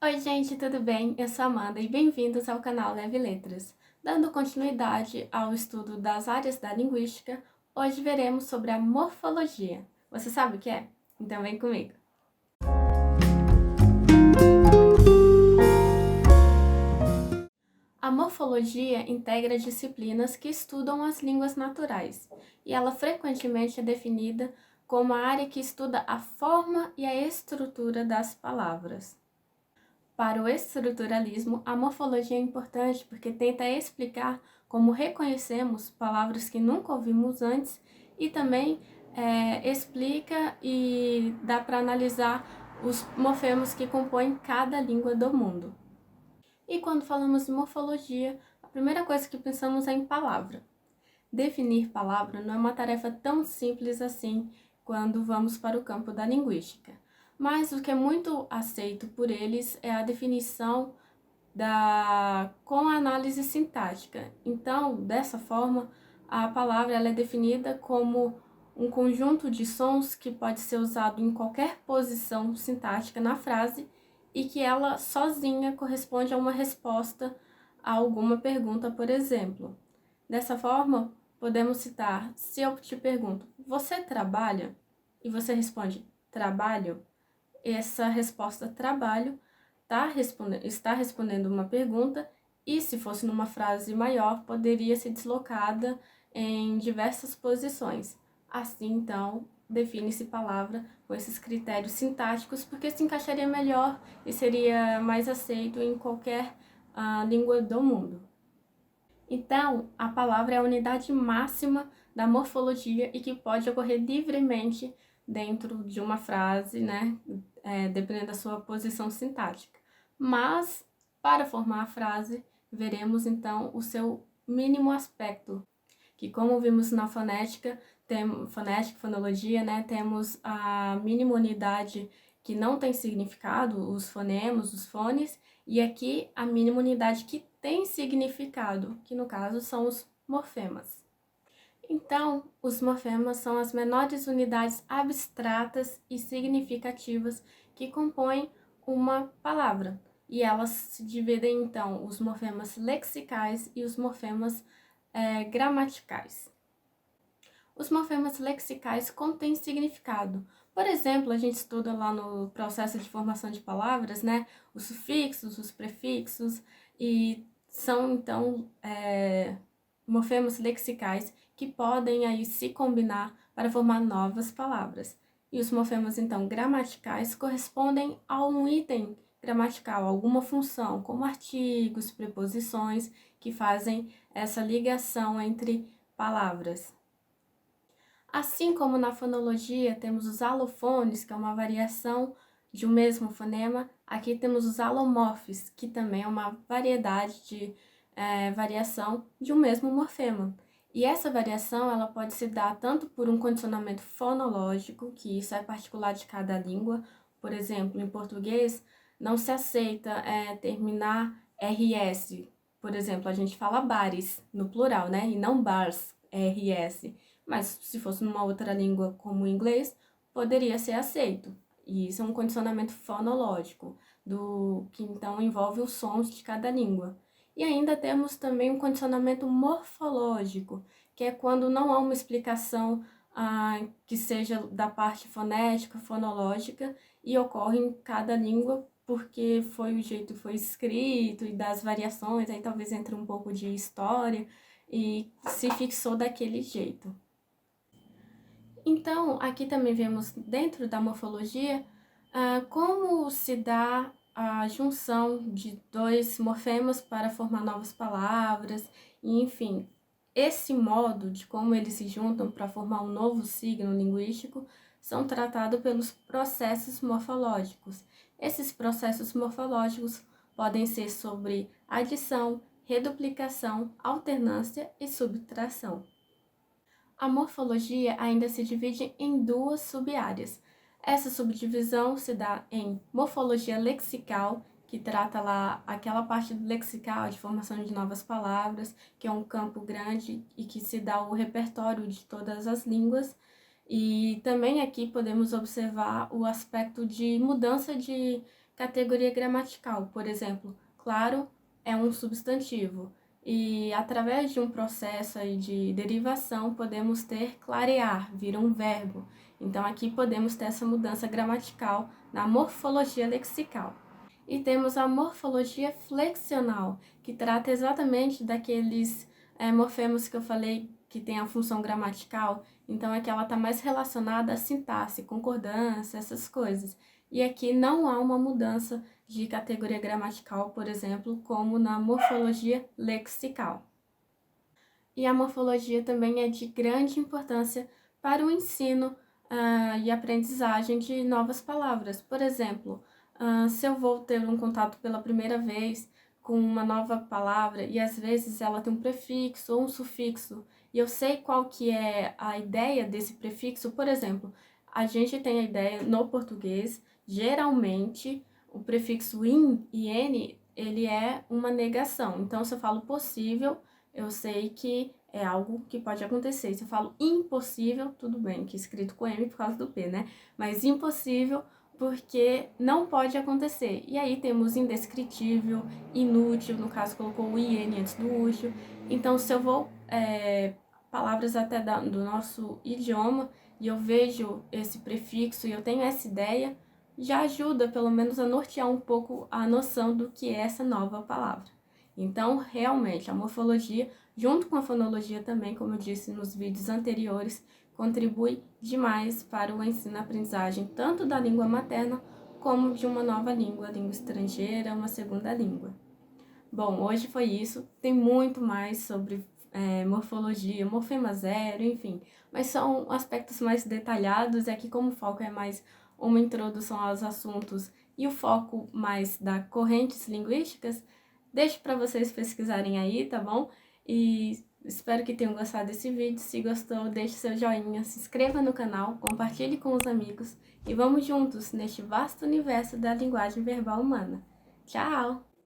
Oi gente, tudo bem? Eu sou a Amanda e bem-vindos ao canal Leve Letras. Dando continuidade ao estudo das áreas da linguística, hoje veremos sobre a morfologia. Você sabe o que é? Então vem comigo! A morfologia integra disciplinas que estudam as línguas naturais, e ela frequentemente é definida como a área que estuda a forma e a estrutura das palavras. Para o estruturalismo, a morfologia é importante porque tenta explicar como reconhecemos palavras que nunca ouvimos antes e também explica e dá para analisar os morfemas que compõem cada língua do mundo. E quando falamos de morfologia, a primeira coisa que pensamos é em palavra. Definir palavra não é uma tarefa tão simples assim quando vamos para o campo da linguística. Mas o que é muito aceito por eles é a definição com a análise sintática. Então, dessa forma, a palavra ela é definida como um conjunto de sons que pode ser usado em qualquer posição sintática na frase e que ela sozinha corresponde a uma resposta a alguma pergunta, por exemplo. Dessa forma, podemos citar, se eu te pergunto, você trabalha? E você responde, trabalho? Essa resposta trabalho está respondendo uma pergunta e, se fosse numa frase maior, poderia ser deslocada em diversas posições. Assim, então, define-se palavra com esses critérios sintáticos, porque se encaixaria melhor e seria mais aceito em qualquer língua do mundo. Então, a palavra é a unidade máxima da morfologia e que pode ocorrer livremente dentro de uma frase, né? Dependendo da sua posição sintática. Mas, para formar a frase, veremos então o seu mínimo aspecto, que como vimos na fonética, fonologia, né? Temos a mínima unidade que não tem significado, os fonemas, os fones, e aqui a mínima unidade que tem significado, que no caso são os morfemas. Então, os morfemas são as menores unidades abstratas e significativas que compõem uma palavra, e elas se dividem então os morfemas lexicais e os morfemas gramaticais. Os morfemas lexicais contêm significado. Por exemplo, a gente estuda lá no processo de formação de palavras, né, os sufixos, os prefixos, e são, então, morfemas lexicais que podem aí se combinar para formar novas palavras. E os morfemas, então, gramaticais correspondem a um item gramatical, alguma função, como artigos, preposições, que fazem essa ligação entre palavras. Assim como na fonologia temos os alofones, que é uma variação de um mesmo fonema, aqui temos os alomorfes, que também é uma variedade de variação de um mesmo morfema. E essa variação ela pode se dar tanto por um condicionamento fonológico, que isso é particular de cada língua. Por exemplo, em português não se aceita terminar RS. Por exemplo, a gente fala bares no plural, né? E não bars, RS. Mas se fosse numa outra língua como o inglês, poderia ser aceito. E isso é um condicionamento fonológico, que então envolve os sons de cada língua. E ainda temos também um condicionamento morfológico, que é quando não há uma explicação que seja da parte fonética, fonológica, e ocorre em cada língua porque foi o jeito que foi escrito e das variações, aí talvez entre um pouco de história, e se fixou daquele jeito. Então, aqui também vemos dentro da morfologia como se dá a junção de dois morfemas para formar novas palavras, e enfim, esse modo de como eles se juntam para formar um novo signo linguístico são tratados pelos processos morfológicos. Esses processos morfológicos podem ser sobre adição, reduplicação, alternância e subtração. A morfologia ainda se divide em duas sub-áreas. Essa subdivisão se dá em morfologia lexical, que trata lá aquela parte do lexical, de formação de novas palavras, que é um campo grande e que se dá o repertório de todas as línguas. E também aqui podemos observar o aspecto de mudança de categoria gramatical. Por exemplo, claro é um substantivo. E através de um processo aí de derivação, podemos ter clarear, vira um verbo. Então, aqui podemos ter essa mudança gramatical na morfologia lexical. E temos a morfologia flexional, que trata exatamente daqueles morfemas que eu falei que tem a função gramatical. Então, aqui ela está mais relacionada à sintaxe, concordância, essas coisas. E aqui não há uma mudança de categoria gramatical, por exemplo, como na morfologia lexical. E a morfologia também é de grande importância para o ensino e aprendizagem de novas palavras. Por exemplo, se eu vou ter um contato pela primeira vez com uma nova palavra e às vezes ela tem um prefixo ou um sufixo e eu sei qual que é a ideia desse prefixo, por exemplo, a gente tem a ideia no português, geralmente o prefixo in e n, ele é uma negação. Então, se eu falo possível, eu sei que é algo que pode acontecer. Se eu falo impossível, tudo bem, que é escrito com M por causa do P, né? Mas impossível porque não pode acontecer. E aí temos indescritível, inútil, no caso colocou o IN antes do útil. Então, se eu vou palavras até do nosso idioma e eu vejo esse prefixo e eu tenho essa ideia, já ajuda pelo menos a nortear um pouco a noção do que é essa nova palavra. Então, realmente, a morfologia, junto com a fonologia também, como eu disse nos vídeos anteriores, contribui demais para o ensino-aprendizagem, tanto da língua materna como de uma nova língua estrangeira, uma segunda língua. Bom, hoje foi isso. Tem muito mais sobre morfologia, morfema zero, enfim. Mas são aspectos mais detalhados, e aqui como o foco é mais uma introdução aos assuntos e o foco mais da correntes linguísticas, deixo para vocês pesquisarem aí, tá bom? E espero que tenham gostado desse vídeo. Se gostou, deixe seu joinha, se inscreva no canal, compartilhe com os amigos e vamos juntos neste vasto universo da linguagem verbal humana. Tchau!